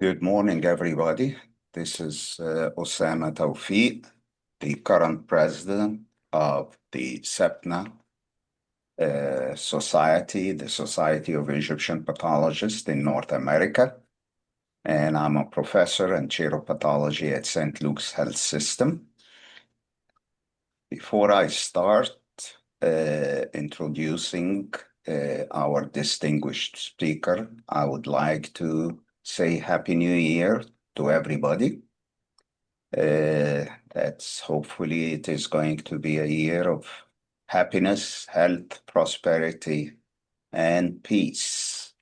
Good morning, everybody. This is Osama Tawfiq, the current president of the SEPNA Society, the Society of Egyptian Pathologists in North America. And I'm a professor and chair of pathology at St. Luke's Health System. Before I start introducing our distinguished speaker, I would like to say Happy New Year to everybody. That's hopefully it is going to be a year of happiness, health, prosperity, and peace.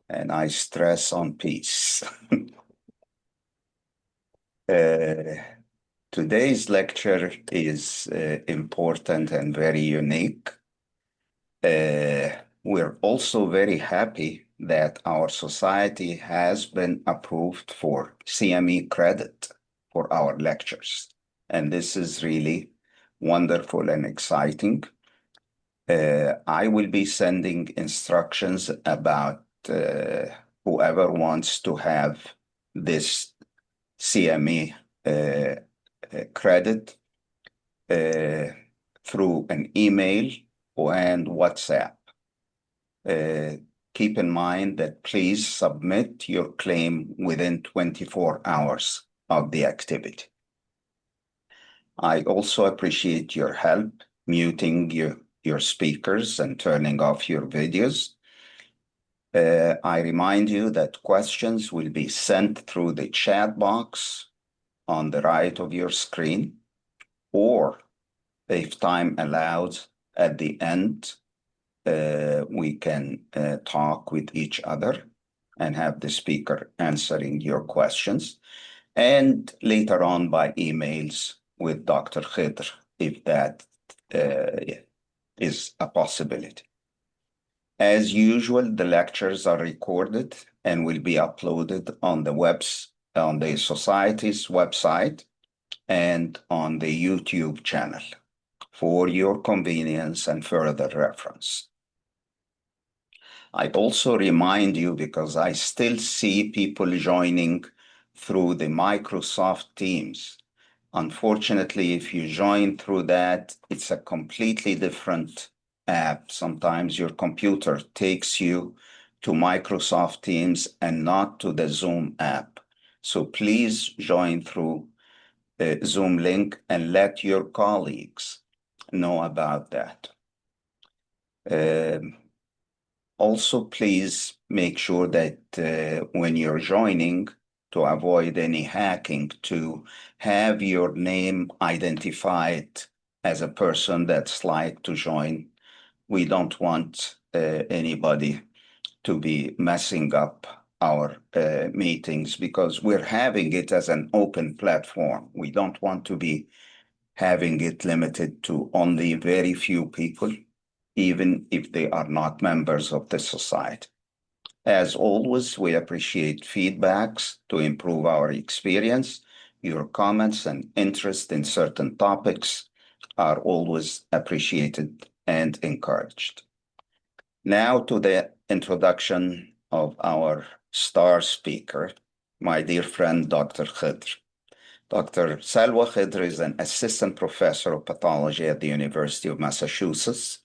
And I stress on peace. Today's lecture is important and very unique. We're also very happy that our society has been approved for CME credit for our lectures. And this is really wonderful and exciting. I will be sending instructions about whoever wants to have this CME credit through an email and WhatsApp. Keep in mind that please submit your claim within 24 hours of the activity. I also appreciate your help muting your speakers and turning off your videos. I remind you that questions will be sent through the chat box on the right of your screen, or if time allows, at the end, we can talk with each other and have the speaker answering your questions, and later on by emails with Dr. Khedr, if that is a possibility. As usual, the lectures are recorded and will be uploaded on the Society's website and on the YouTube channel for your convenience and further reference. I also remind you, because I still see people joining through the Microsoft Teams. Unfortunately, if you join through that, it's a completely different app. Sometimes your computer takes you to Microsoft Teams and not to the Zoom app. So please join through the Zoom link and let your colleagues know about that. Also, please make sure that when you're joining, to avoid any hacking, to have your name identified as a person that's like to join. We don't want anybody to be messing up our meetings, because we're having it as an open platform. We don't want to be having it limited to only very few people, even if they are not members of the society. As always, we appreciate feedbacks to improve our experience. Your comments and interest in certain topics are always appreciated and encouraged. Now to the introduction of our star speaker, my dear friend, Dr. Khedr. Dr. Salwa Khedr is an assistant professor of pathology at the University of Massachusetts.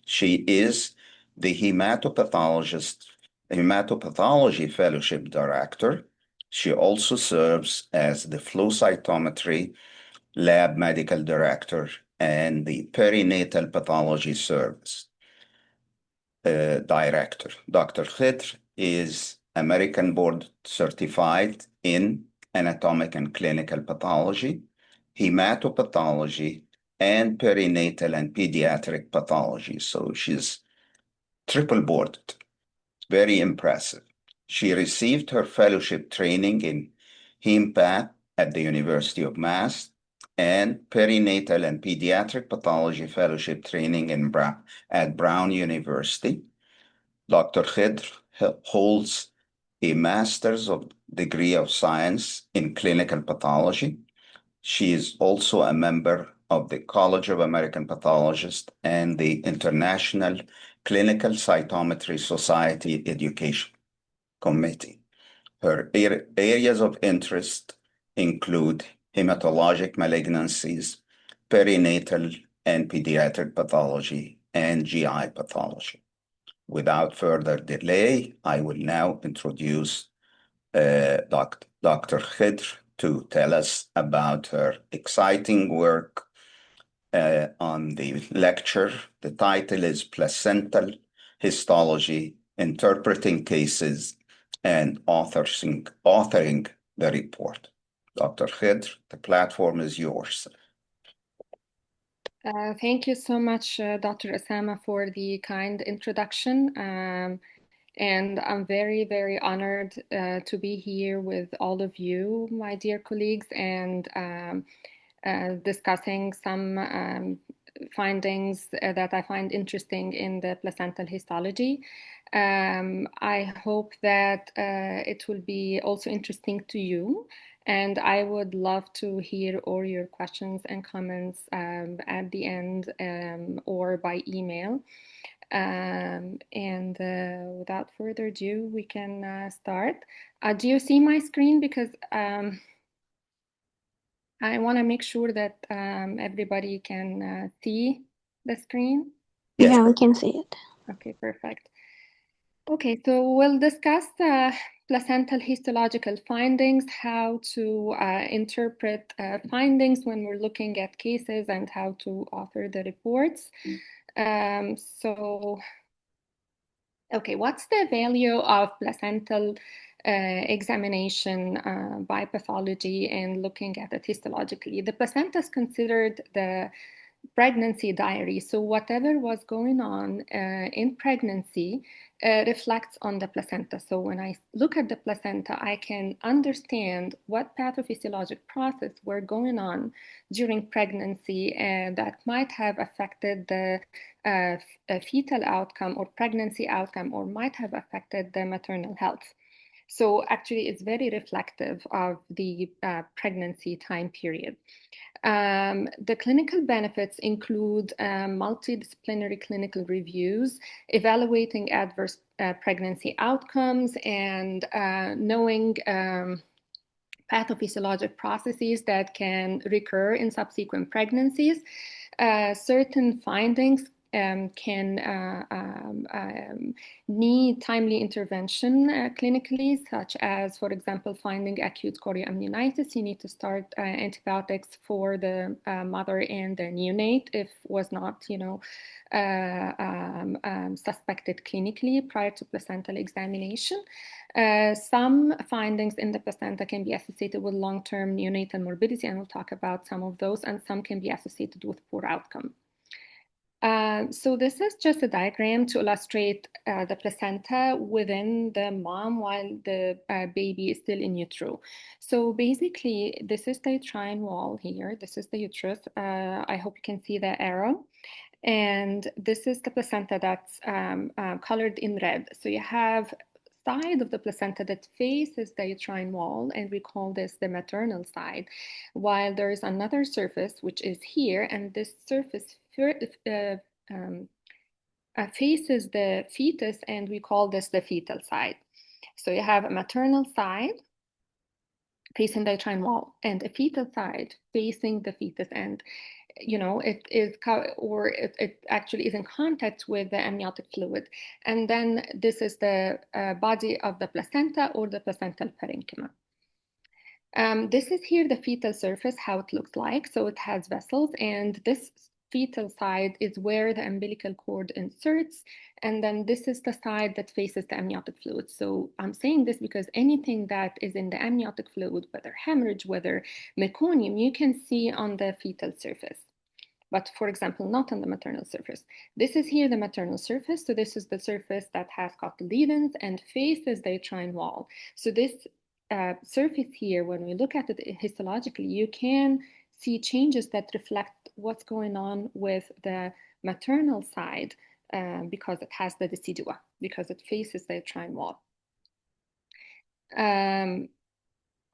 She is the hematopathology fellowship director. She also serves as the flow cytometry lab medical director and the perinatal pathology service director. Dr. Khedr is American board certified in anatomic and clinical pathology, hematopathology, and perinatal and pediatric pathology. So she's triple boarded. Very impressive. She received her fellowship training in HemPath at the University of Mass and perinatal and pediatric pathology fellowship training at Brown University. Dr. Khedr holds a master's degree of science in clinical pathology. She is also a member of the College of American Pathologists and the International Clinical Cytometry Society Education Committee. Her areas of interest include hematologic malignancies, perinatal and pediatric pathology, and GI pathology. Without further delay, I will now introduce Dr. Khedr to tell us about her exciting work on the lecture. The title is Placental Histology, Interpreting Cases and Authoring the Report. Dr. Khedr, the platform is yours. Thank you so much, Dr. Osama, for the kind introduction. And I'm very, very honored to be here with all of you, my dear colleagues, and discussing some findings that I find interesting in the placental histology. I hope that it will be also interesting to you. And I would love to hear all your questions and comments at the end or by email. Without further ado, we can start. Do you see my screen? Because I want to make sure that everybody can see the screen. Yes. Yeah, we can see it. Okay, perfect. Okay, so we'll discuss placental histological findings, how to interpret findings when we're looking at cases, and how to author the reports. Okay, what's the value of placental examination by pathology and looking at it histologically? The placenta is considered the pregnancy diary. So whatever was going on in pregnancy reflects on the placenta. So when I look at the placenta, I can understand what pathophysiologic process were going on during pregnancy that might have affected the fetal outcome or pregnancy outcome, or might have affected the maternal health. So actually, it's very reflective of the pregnancy time period. The clinical benefits include multidisciplinary clinical reviews, evaluating adverse pregnancy outcomes, and knowing pathophysiologic processes that can recur in subsequent pregnancies. Certain findings can need timely intervention clinically, such as, for example, finding acute chorioamnionitis. You need to start antibiotics for the mother and the neonate if was not, suspected clinically prior to placental examination. Some findings in the placenta can be associated with long-term neonatal morbidity, and we'll talk about some of those, and some can be associated with poor outcome. So this is just a diagram to illustrate the placenta within the mom while the baby is still in utero. So basically, this is the uterine wall here. This is the uterus. I hope you can see the arrow. And this is the placenta that's colored in red. So you have side of the placenta that faces the uterine wall, and we call this the maternal side, while there is another surface, which is here, and this surface faces the fetus, and we call this the fetal side. So you have a maternal side facing the uterine wall and a fetal side facing the fetus, and it actually is in contact with the amniotic fluid. And then this is the body of the placenta or the placental parenchyma. This is here the fetal surface, how it looks like. So it has vessels, and this fetal side is where the umbilical cord inserts. And then this is the side that faces the amniotic fluid. So I'm saying this because anything that is in the amniotic fluid, whether hemorrhage, whether meconium, you can see on the fetal surface. But for example, not on the maternal surface. This is here the maternal surface. So this is the surface that has cotyledons and faces the uterine wall. So this surface here, when we look at it histologically, you can see changes that reflect what's going on with the maternal side because it has the decidua, because it faces the uterine wall.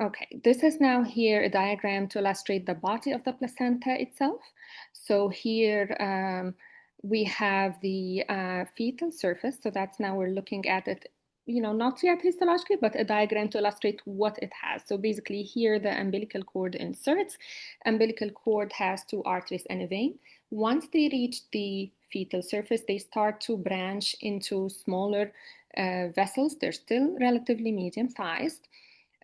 Okay, this is now here a diagram to illustrate the body of the placenta itself. So here we have the fetal surface. So that's now we're looking at it not yet histologically, but a diagram to illustrate what it has. So basically here the umbilical cord inserts. Umbilical cord has two arteries and a vein. Once they reach the fetal surface, they start to branch into smaller vessels. They're still relatively medium sized,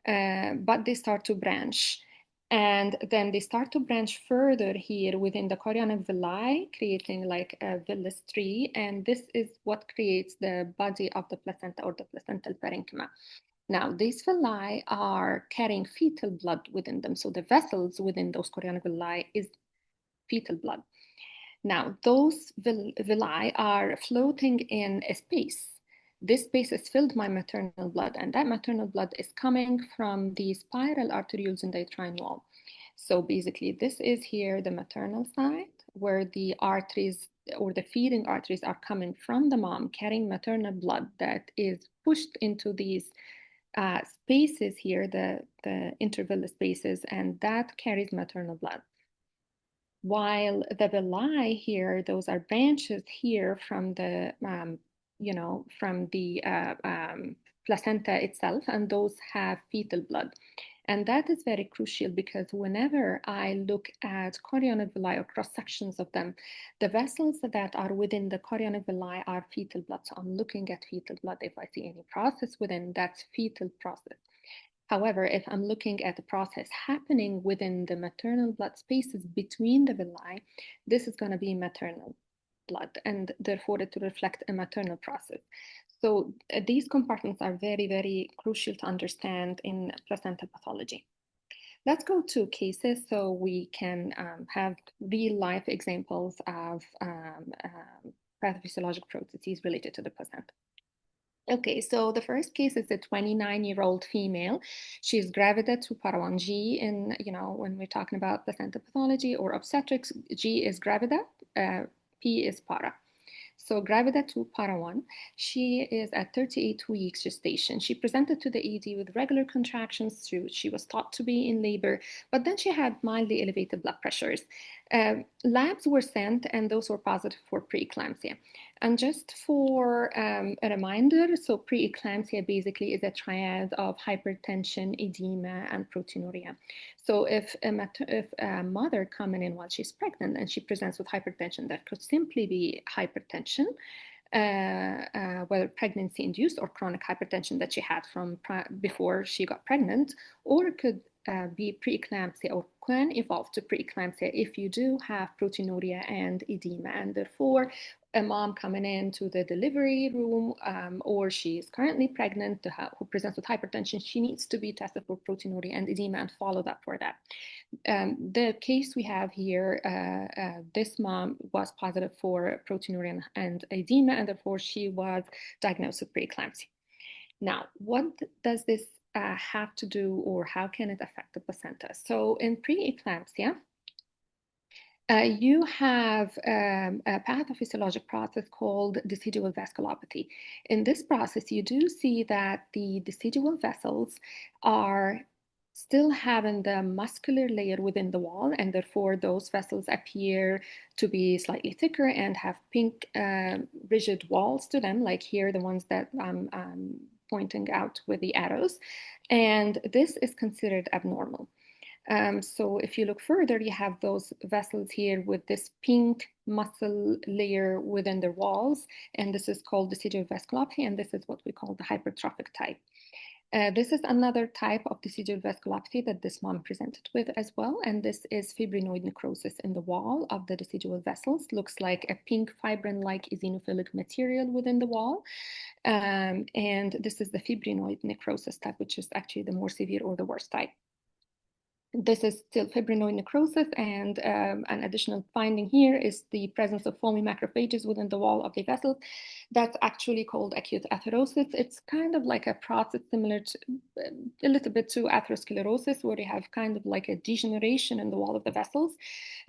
but they start to branch. And then they start to branch further here within the chorionic villi, creating like a villus tree. And this is what creates the body of the placenta or the placental parenchyma. Now, these villi are carrying fetal blood within them. So the vessels within those chorionic villi is fetal blood. Now, those villi are floating in a space. This space is filled by maternal blood, and that maternal blood is coming from the spiral arterioles in the uterine wall. So basically, this is here the maternal side where the arteries or the feeding arteries are coming from the mom, carrying maternal blood that is pushed into these spaces here, the intervillous spaces, and that carries maternal blood. While the villi here, those are branches here from the, placenta itself, and those have fetal blood. And that is very crucial because whenever I look at chorionic villi or cross sections of them, the vessels that are within the chorionic villi are fetal blood. So I'm looking at fetal blood. If I see any process within, that's fetal process. However, if I'm looking at the process happening within the maternal blood spaces between the villi, this is going to be maternal blood, and therefore it will reflect a maternal process. So these compartments are very, very crucial to understand in placental pathology. Let's go to cases so we can have real life examples of pathophysiologic processes related to the placenta. Okay, so the first case is a 29-year-old female. She's gravida to para 1G, and when we're talking about placenta pathology or obstetrics, G is gravida, P is para. So gravida to para 1, she is at 38 weeks gestation. She presented to the ED with regular contractions. She was thought to be in labor, but then she had mildly elevated blood pressures. Labs were sent, and those were positive for preeclampsia. And just for a reminder, so preeclampsia basically is a triad of hypertension, edema, and proteinuria. So if a mother coming in while she's pregnant and she presents with hypertension, that could simply be hypertension, whether pregnancy induced or chronic hypertension that she had from before she got pregnant, or it could be preeclampsia or can evolve to preeclampsia if you do have proteinuria and edema, and therefore a mom coming into the delivery room or she is currently pregnant who presents with hypertension, she needs to be tested for proteinuria and edema and followed up for that. The case we have here, this mom was positive for proteinuria and edema, and therefore she was diagnosed with preeclampsia. Now, what does this have to do, or how can it affect the placenta? So in preeclampsia, you have a pathophysiologic process called decidual vasculopathy. In this process, you do see that the decidual vessels are still having the muscular layer within the wall, and therefore those vessels appear to be slightly thicker and have pink rigid walls to them, like here, the ones that I'm pointing out with the arrows. And this is considered abnormal. So if you look further, you have those vessels here with this pink muscle layer within their walls, and this is called decidual vasculopathy, and this is what we call the hypertrophic type. This is another type of decidual vasculopathy that this mom presented with as well, and this is fibrinoid necrosis in the wall of the decidual vessels. Looks like a pink fibrin-like eosinophilic material within the wall, and this is the fibrinoid necrosis type, which is actually the more severe or the worst type. This is still fibrinoid necrosis, and an additional finding here is the presence of foamy macrophages within the wall of the vessels. That's actually called acute atherosis. It's kind of like a process similar to a little bit to atherosclerosis, where you have kind of like a degeneration in the wall of the vessels,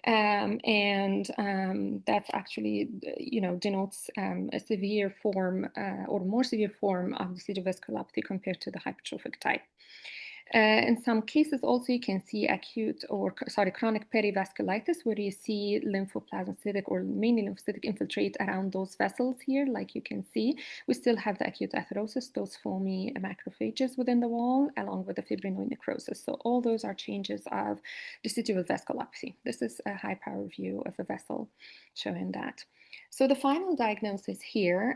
and that's actually denotes a severe form or more severe form of decidual vasculopathy compared to the hypertrophic type. In some cases also you can see chronic perivasculitis, where you see lymphoplasmacytic or mainly lymphocytic infiltrate around those vessels here, like you can see. We still have the acute atherosis, those foamy macrophages within the wall, along with the fibrinoid necrosis. So all those are changes of decidual vasculopathy. This is a high power view of a vessel showing that. So the final diagnosis here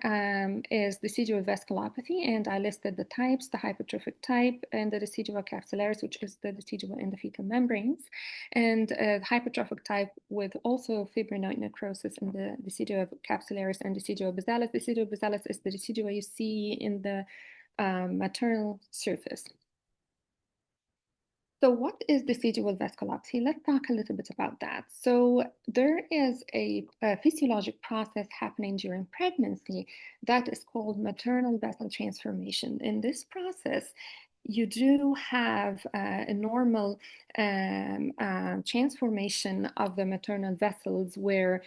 is decidual vasculopathy, and I listed the types, the hypertrophic type, and the decidual capsularis, which is the decidual in the fetal membranes, and hypertrophic type with also fibrinoid necrosis in the decidual capsularis and decidual basalis. Decidual basalis is the decidual you see in the maternal surface. So what is decidual vasculopathy? Let's talk a little bit about that. So there is a physiologic process happening during pregnancy that is called maternal vessel transformation. In this process, you do have a normal transformation of the maternal vessels, where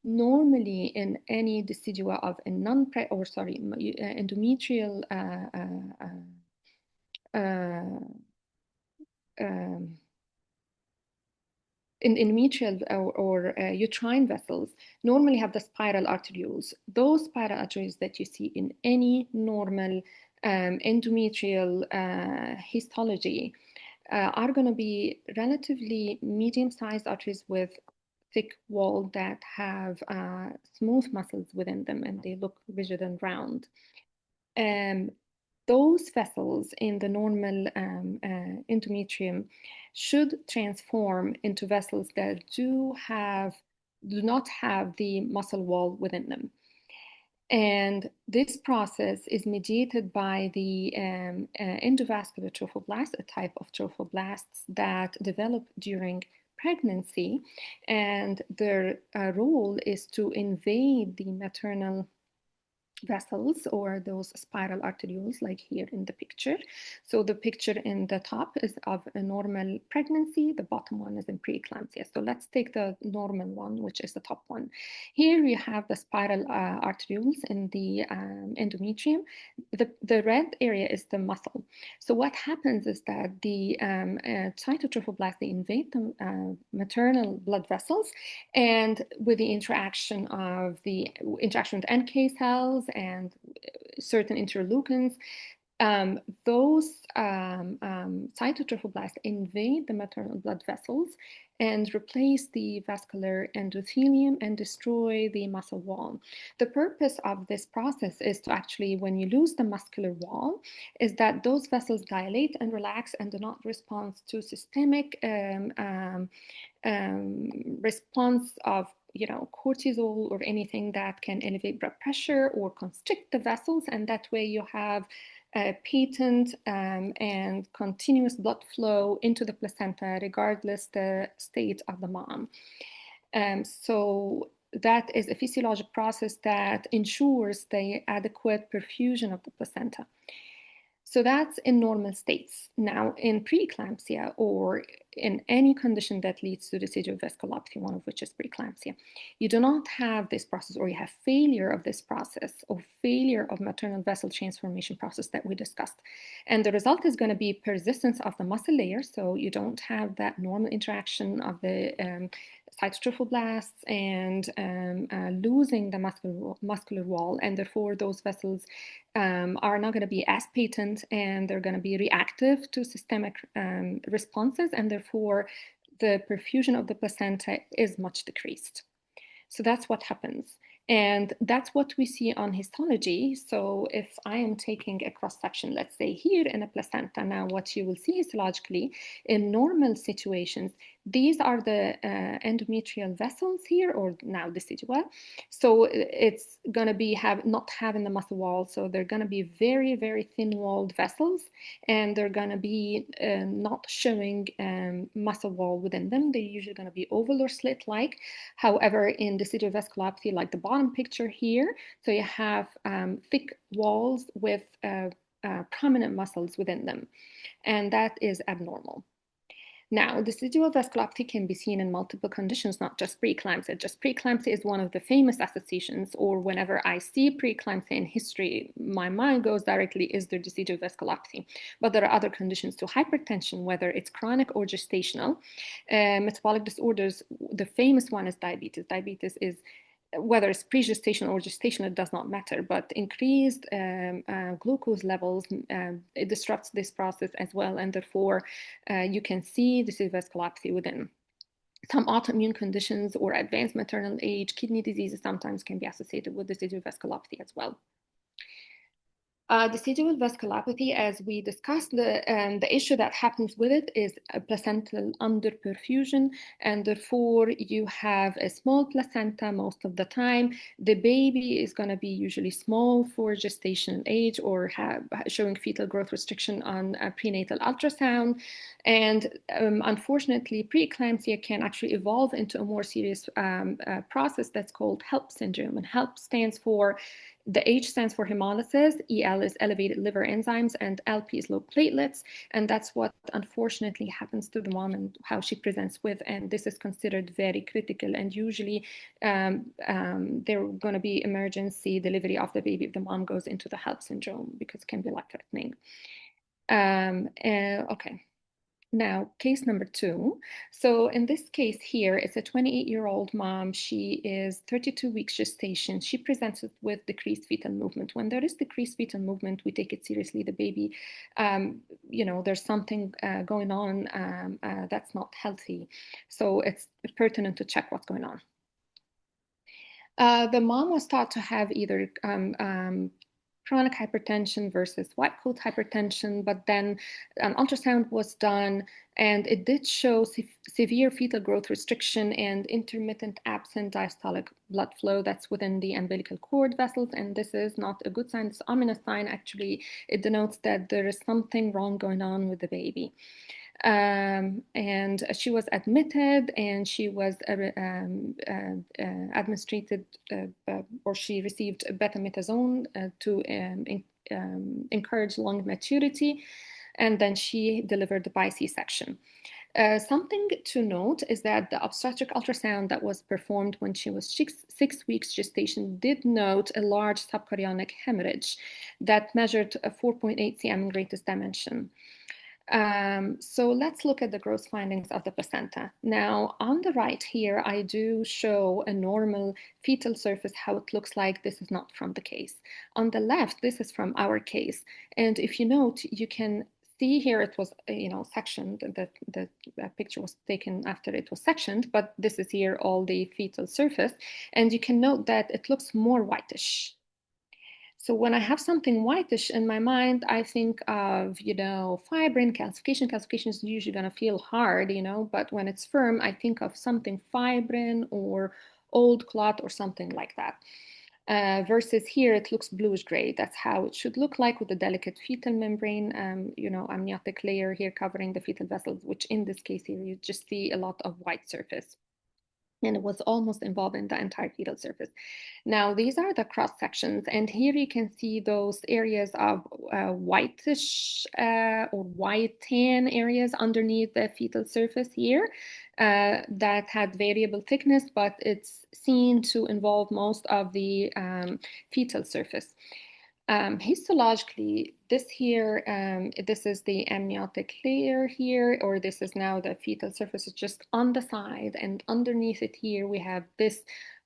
normally in any decidua of a endometrial um, in endometrial or uterine vessels normally have the spiral arterioles. Those spiral arterioles that you see in any normal endometrial histology are going to be relatively medium-sized arteries with thick wall that have smooth muscles within them, and they look rigid and round. Those vessels in the normal endometrium should transform into vessels that do not have the muscle wall within them. And this process is mediated by the endovascular trophoblasts, a type of trophoblasts that develop during pregnancy, and their role is to invade the maternal vessels or those spiral arterioles, like here in the picture. So the picture in the top is of a normal pregnancy, the bottom one is in preeclampsia. So let's take the normal one, which is the top one. Here you have the spiral arterioles in the endometrium. The red area is the muscle. So what happens is that the cytotrophoblasts, they invade the maternal blood vessels, and with the interaction with NK cells and certain interleukins, those cytotrophoblasts invade the maternal blood vessels and replace the vascular endothelium and destroy the muscle wall. The purpose of this process is to actually, when you lose the muscular wall, is that those vessels dilate and relax and do not respond to systemic response of cortisol or anything that can elevate blood pressure or constrict the vessels, and that way you have patent and continuous blood flow into the placenta regardless the state of the mom. So that is a physiologic process that ensures the adequate perfusion of the placenta. So that's in normal states. Now, in preeclampsia or in any condition that leads to decidual vasculopathy, one of which is preeclampsia, you do not have this process, or you have failure of this process, or failure of maternal vessel transformation process that we discussed. And the result is going to be persistence of the muscle layer. So you don't have that normal interaction of the cytotrophoblasts and losing the muscular wall, and therefore those vessels are not going to be as patent, and they're going to be reactive to systemic responses, and therefore the perfusion of the placenta is much decreased. So that's what happens. And that's what we see on histology. So if I am taking a cross-section, let's say here in a placenta, now what you will see histologically in normal situations, these are the endometrial vessels here, or now decidua. So it's going to be not having the muscle wall. So they're going to be very, very thin-walled vessels, and they're going to be not showing muscle wall within them. They're usually going to be oval or slit-like. However, in decidual vasculopathy, like the bottom picture here, so you have thick walls with prominent muscles within them, and that is abnormal. Now, decidual vasculopathy can be seen in multiple conditions, not just preeclampsia. Just preeclampsia is one of the famous associations, or whenever I see preeclampsia in history, my mind goes directly, is there decidual vasculopathy? But there are other conditions too. Hypertension, whether it's chronic or gestational. Metabolic disorders, the famous one is diabetes. Diabetes is whether it's pre-gestational or gestational, it does not matter, but increased glucose levels, it disrupts this process as well, and therefore you can see this is vasculopathy within. Some autoimmune conditions or advanced maternal age, kidney diseases sometimes can be associated with decidual vasculopathy as well. Decidual vasculopathy, as we discussed, the issue that happens with it is a placental underperfusion, and therefore you have a small placenta most of the time. The baby is going to be usually small for gestational age or showing fetal growth restriction on a prenatal ultrasound. And unfortunately, preeclampsia can actually evolve into a more serious process that's called HELP syndrome. And HELP stands for, the H stands for hemolysis, EL is elevated liver enzymes, and LP is low platelets. And that's what unfortunately happens to the mom and how she presents with. And this is considered very critical. And usually there going to be emergency delivery of the baby if the mom goes into the HELP syndrome, because it can be life-threatening. Okay. Now, case number 2. So in this case here, it's a 28-year-old mom. She is 32 weeks gestation. She presents with decreased fetal movement. When there is decreased fetal movement, we take it seriously. The baby, there's something going on that's not healthy. So it's pertinent to check what's going on. The mom was thought to have either chronic hypertension versus white coat hypertension, but then an ultrasound was done and it did show severe fetal growth restriction and intermittent absent diastolic blood flow that's within the umbilical cord vessels. And this is not a good sign. It's an ominous sign. Actually, it denotes that there is something wrong going on with the baby. And she was admitted and she was administered or she received betamethasone to encourage lung maturity, and then she delivered by C-section. Something to note is that the obstetric ultrasound that was performed when she was 6 weeks gestation did note a large subchorionic hemorrhage that measured a 4.8 cm in greatest dimension. So let's look at the gross findings of the placenta. Now, on the right here, I do show a normal fetal surface, how it looks like. This is not from the case. On the left, this is from our case. And if you note, you can see here it was, sectioned. The picture was taken after it was sectioned, but this is here all the fetal surface. And you can note that it looks more whitish. So when I have something whitish in my mind, I think of, fibrin, calcification. Calcification is usually going to feel hard, but when it's firm, I think of something fibrin or old clot or something like that. Versus here, it looks bluish gray. That's how it should look like with the delicate fetal membrane, amniotic layer here covering the fetal vessels, which in this case here, you just see a lot of white surface. And it was almost involved in the entire fetal surface. Now, these are the cross sections, and here you can see those areas of whitish or white tan areas underneath the fetal surface here that had variable thickness, but it's seen to involve most of the fetal surface. Histologically, this here, this is the amniotic layer here, or this is now the fetal surface is just on the side, and underneath it here we have this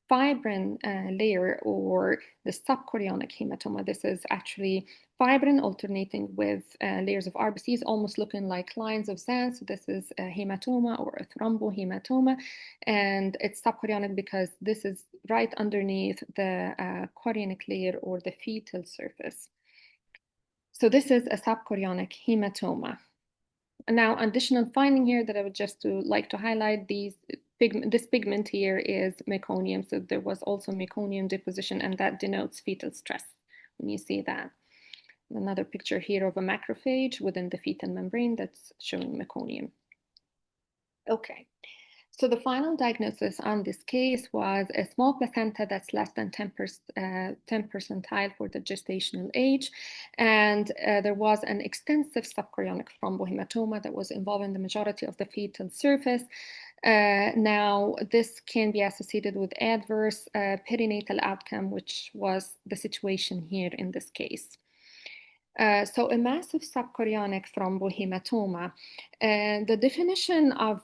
fibrin layer or the subchorionic hematoma. This is actually fibrin alternating with layers of RBCs, almost looking like lines of sand. So this is a hematoma or a thrombohematoma, and it's subchorionic because this is right underneath the chorionic layer or the fetal surface. So this is a subchorionic hematoma. Now, additional finding here that I would just like to highlight, this pigment here is meconium. So there was also meconium deposition, and that denotes fetal stress when you see that. Another picture here of a macrophage within the fetal membrane that's showing meconium. Okay, So the final diagnosis on this case was a small placenta that's less than 10 percentile for the gestational age. And there was an extensive subchorionic thrombohematoma that was involving the majority of the fetal surface. Now, this can be associated with adverse perinatal outcome, which was the situation here in this case. So a massive subchorionic thrombohematoma, the definition of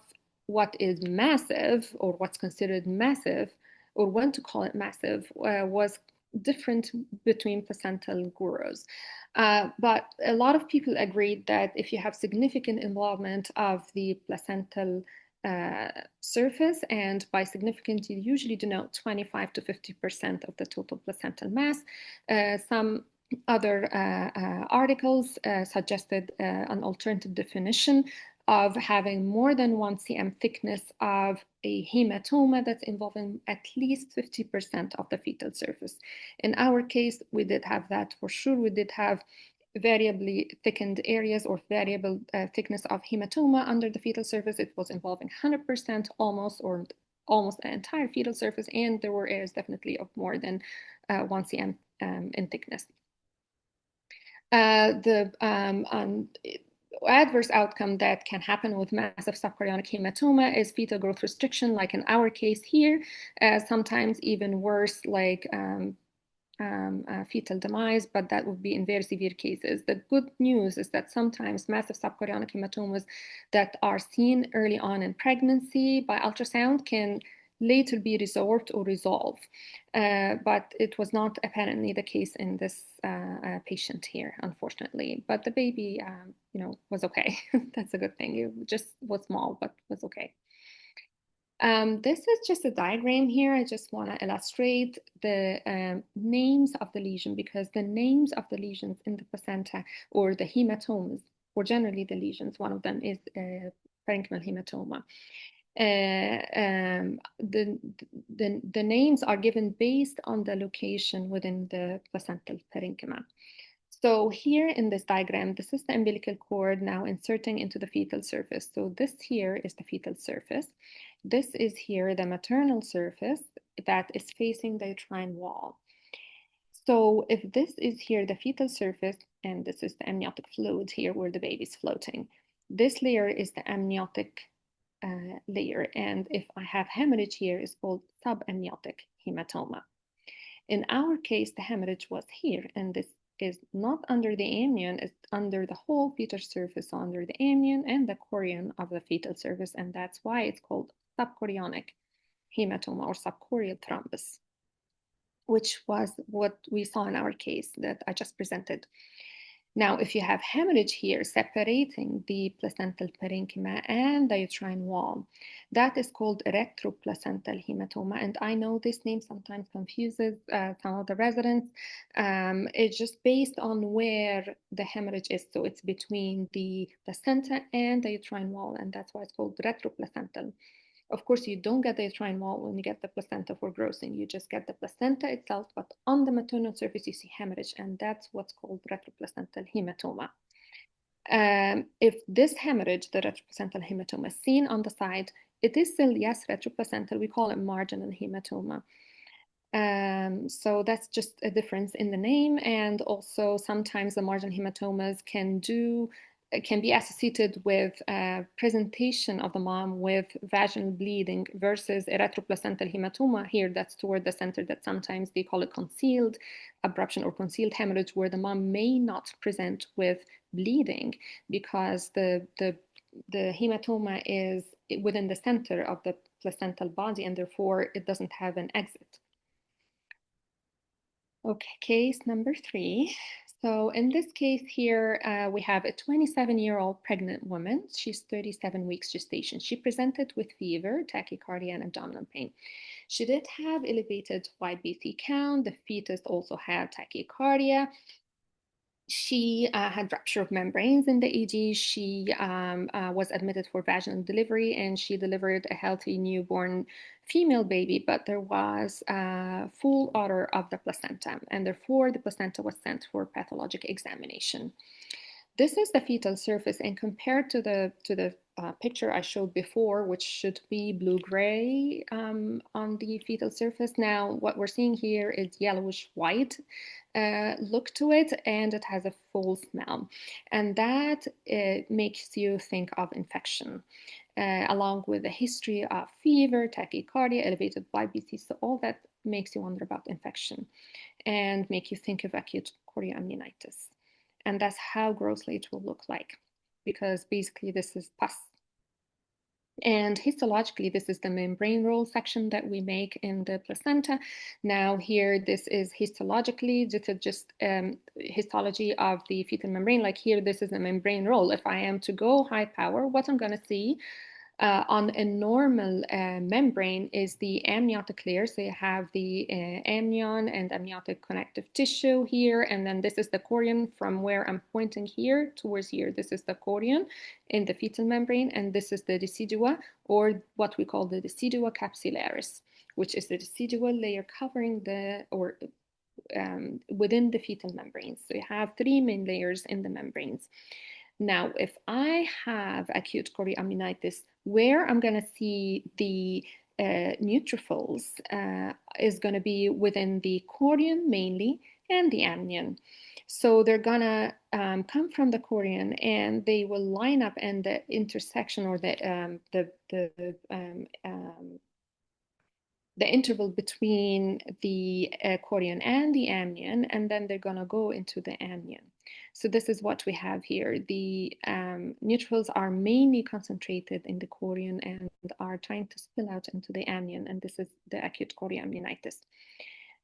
what is massive or what's considered massive or when to call it massive was different between placental gurus. But a lot of people agreed that if you have significant involvement of the placental surface, and by significant you usually denote 25 to 50% of the total placental mass. Some other articles suggested an alternative definition of having more than 1 cm thickness of a hematoma that's involving at least 50% of the fetal surface. In our case, we did have that for sure. We did have variably thickened areas or variable thickness of hematoma under the fetal surface. It was involving 100% almost or almost the entire fetal surface, and there were areas definitely of more than 1 cm in thickness. The adverse outcome that can happen with massive subchorionic hematoma is fetal growth restriction, like in our case here, sometimes even worse, like fetal demise, but that would be in very severe cases. The good news is that sometimes massive subchorionic hematomas that are seen early on in pregnancy by ultrasound can later be resolved or resolve. But it was not apparently the case in this patient here, unfortunately. But the baby, was okay. That's a good thing. It just was small, but was okay. This is just a diagram here. I just want to illustrate the names of the lesion, because the names of the lesions in the placenta or the hematomas, or generally the lesions, one of them is parenchymal hematoma. The names are given based on the location within the placental parenchyma. So here in this diagram, this is the umbilical cord now inserting into the fetal surface. So this here is the fetal surface. This is here the maternal surface that is facing the uterine wall. So if this is here the fetal surface, and this is the amniotic fluid here where the baby is floating, this layer is the amniotic layer. And if I have hemorrhage here, it's called subamniotic hematoma. In our case, the hemorrhage was here, and this is not under the amnion, it's under the whole fetal surface, so under the amnion and the chorion of the fetal surface, and that's why it's called subchorionic hematoma or subchorial thrombus, which was what we saw in our case that I just presented. Now, if you have hemorrhage here separating the placental parenchyma and the uterine wall, that is called retroplacental hematoma. And I know this name sometimes confuses some of the residents. It's just based on where the hemorrhage is. So it's between the placenta and the uterine wall, and that's why it's called retroplacental. Of course, you don't get the uterine wall when you get the placenta for grossing. You just get the placenta itself, but on the maternal surface, you see hemorrhage, and that's what's called retroplacental hematoma. If this hemorrhage, the retroplacental hematoma, is seen on the side, it is still, yes, retroplacental. We call it marginal hematoma. So that's just a difference in the name, and also sometimes the marginal hematomas can be associated with presentation of the mom with vaginal bleeding versus a retroplacental hematoma here that's toward the center, that sometimes they call it concealed abruption or concealed hemorrhage, where the mom may not present with bleeding because the hematoma is within the center of the placental body, and therefore it doesn't have an exit. Okay, case number 3. So in this case here, we have a 27-year-old pregnant woman. She's 37 weeks gestation. She presented with fever, tachycardia, and abdominal pain. She did have elevated white BC count. The fetus also had tachycardia. She had rupture of membranes in the ED. She was admitted for vaginal delivery, and she delivered a healthy newborn female baby, but there was full odor of the placenta, and therefore the placenta was sent for pathologic examination. This is the fetal surface, and compared to the picture I showed before, which should be blue-gray on the fetal surface, now what we're seeing here is yellowish-white look to it, and it has a full smell, and that makes you think of infection. Along with a history of fever, tachycardia, elevated YBC, so all that makes you wonder about infection and make you think of acute chorioamnionitis. And that's how grossly it will look like, because basically this is pus. And histologically, this is the membrane roll section that we make in the placenta. Now here, this is histologically, this is just histology of the fetal membrane. Like here, this is a membrane roll. If I am to go high power, what I'm gonna see on a normal membrane is the amniotic layer. So you have the amnion and amniotic connective tissue here. And then this is the chorion from where I'm pointing here towards here. This is the chorion in the fetal membrane. And this is the decidua, or what we call the decidua capsularis, which is the decidual layer covering the, or within the fetal membranes. So you have three main layers in the membranes. Now, if I have acute chorioamnionitis, where I'm going to see the neutrophils is going to be within the chorion mainly and the amnion. So they're going to come from the chorion, and they will line up in the intersection, or the interval between the chorion and the amnion, and then they're going to go into the amnion. So this is what we have here. The neutrophils are mainly concentrated in the chorion and are trying to spill out into the amnion, and this is the acute chorioamnionitis.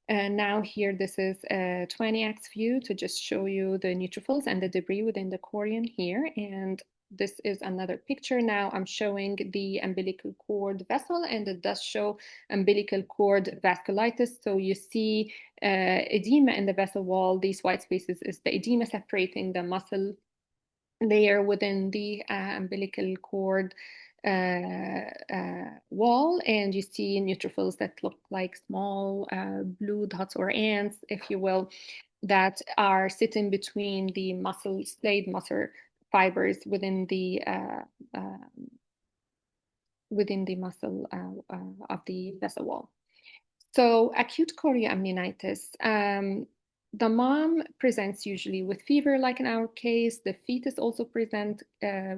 And now here, this is a 20x view to just show you the neutrophils and the debris within the chorion here. And this is another picture. Now I'm showing the umbilical cord vessel, and it does show umbilical cord vasculitis. So you see edema in the vessel wall. These white spaces is the edema separating the muscle layer within the umbilical cord wall, and you see neutrophils that look like small blue dots or ants, if you will, that are sitting between the muscle, splayed muscle fibers within the muscle of the vessel wall. So acute chorioamnionitis, the mom presents usually with fever, like in our case. The fetus also present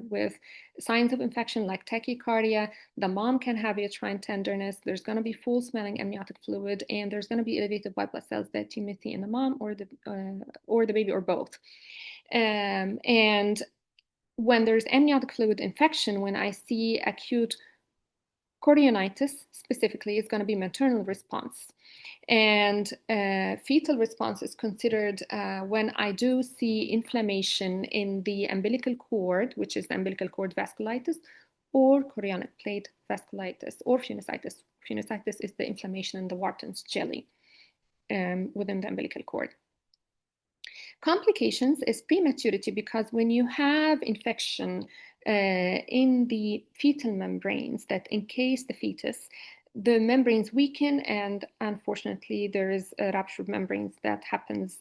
with signs of infection like tachycardia. The mom can have uterine tenderness. There's going to be full smelling amniotic fluid, and there's going to be elevated white blood cells that you may see in the mom or the baby, or both. And when there's amniotic fluid infection, when I see acute chorionitis specifically, is going to be maternal response. And fetal response is considered when I do see inflammation in the umbilical cord, which is the umbilical cord vasculitis, or chorionic plate vasculitis, or phenycitis. Phenycitis is the inflammation in the Wharton's jelly within the umbilical cord. Complications is prematurity, because when you have infection in the fetal membranes that encase the fetus, the membranes weaken, and unfortunately there is a rupture of membranes that happens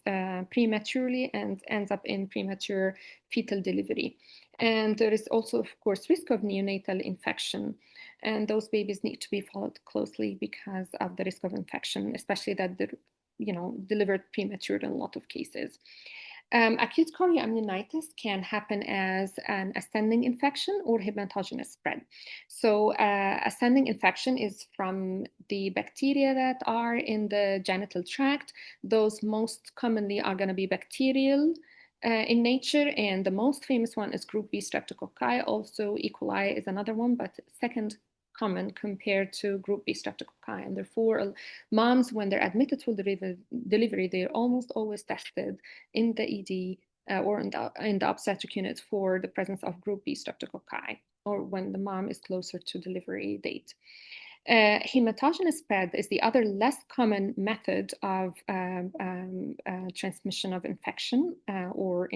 prematurely and ends up in premature fetal delivery. And there is also, of course, risk of neonatal infection, and those babies need to be followed closely because of the risk of infection, especially that they're delivered premature in a lot of cases. Acute chorioamnionitis can happen as an ascending infection or hematogenous spread. So ascending infection is from the bacteria that are in the genital tract. Those most commonly are going to be bacterial in nature, and the most famous one is group B streptococci. Also, E. coli is another one, but second common compared to group B streptococci. And therefore, moms, when they're admitted for delivery, they're almost always tested in the ED or in the obstetric unit for the presence of group B streptococci, or when the mom is closer to delivery date. Hematogenous spread is the other less common method of transmission of infection or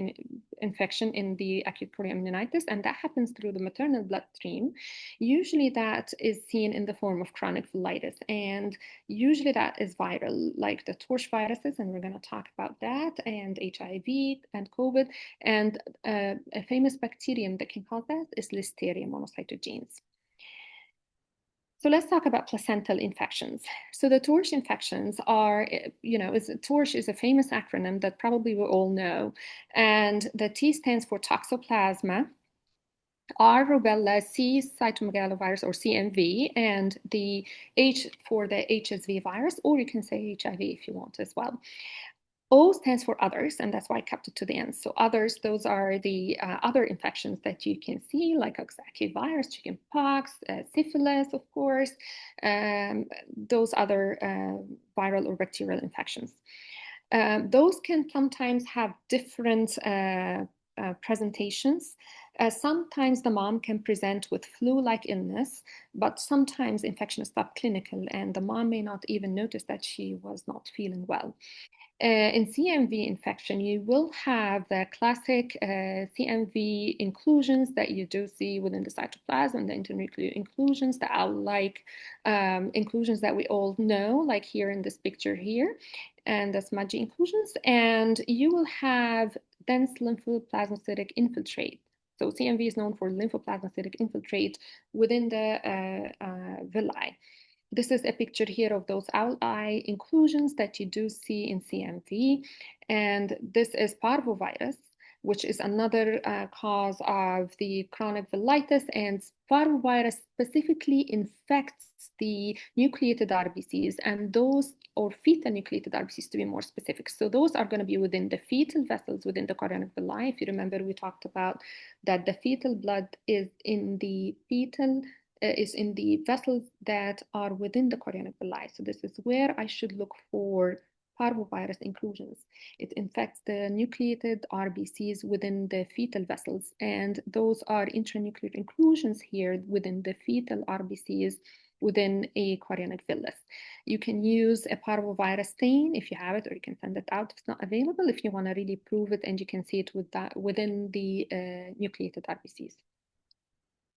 infection in the acute chorioamnionitis, and that happens through the maternal bloodstream. Usually that is seen in the form of chronic velitis, and usually that is viral, like the torch viruses, and we're going to talk about that, and HIV and COVID, and a famous bacterium that can cause that is Listeria monocytogenes. So let's talk about placental infections. So the TORCH infections are, TORCH is a famous acronym that probably we all know. And the T stands for Toxoplasma, R rubella, C cytomegalovirus or CMV, and the H for the HSV virus, or you can say HIV if you want as well. O stands for others, and that's why I kept it to the end. So others, those are the other infections that you can see, like Coxsackie virus, chickenpox, syphilis, of course, those other viral or bacterial infections. Those can sometimes have different presentations. Sometimes the mom can present with flu-like illness, but sometimes infection is subclinical and the mom may not even notice that she was not feeling well. In CMV infection, you will have the classic CMV inclusions that you do see within the cytoplasm and the internuclear inclusions, the owl-like inclusions that we all know, like here in this picture here, and the smudgy inclusions. And you will have dense lymphoplasmacytic infiltrate. So CMV is known for lymphoplasmacytic infiltrate within the villi. This is a picture here of those owl-eye inclusions that you do see in CMV. And this is parvovirus, which is another cause of the chronic velitis. And parvovirus specifically infects the nucleated RBCs, and those, or fetal nucleated RBCs to be more specific. So those are going to be within the fetal vessels within the chorionic villi. If you remember, we talked about that the fetal blood is in the vessels that are within the chorionic villi. So this is where I should look for parvovirus inclusions. It infects the nucleated RBCs within the fetal vessels, and those are intranuclear inclusions here within the fetal RBCs within a chorionic villus. You can use a parvovirus stain if you have it, or you can send it out if it's not available, if you want to really prove it and you can see it within the nucleated RBCs.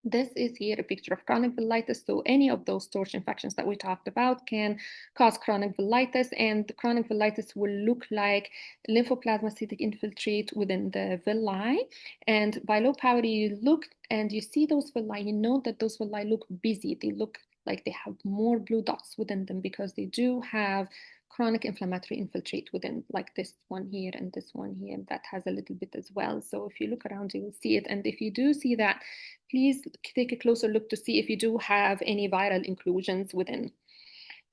This is here a picture of chronic velitis. So any of those torch infections that we talked about can cause chronic velitis, and the chronic velitis will look like lymphoplasmacytic infiltrate within the villi. And by low power, you look and you see those villi, you know that those villi look busy. They look like they have more blue dots within them because they do have chronic inflammatory infiltrate within, like this one here and this one here, that has a little bit as well. So if you look around, you will see it. And if you do see that, please take a closer look to see if you do have any viral inclusions within.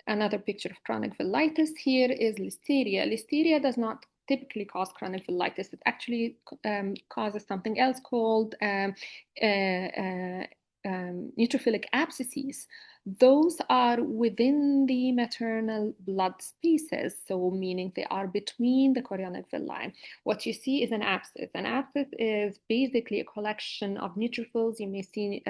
Another picture of chronic velitis here is Listeria. Listeria does not typically cause chronic velitis. It actually causes something else called neutrophilic abscesses. Those are within the maternal blood spaces, so meaning they are between the chorionic villi. What you see is an abscess. An abscess is basically a collection of neutrophils. You may see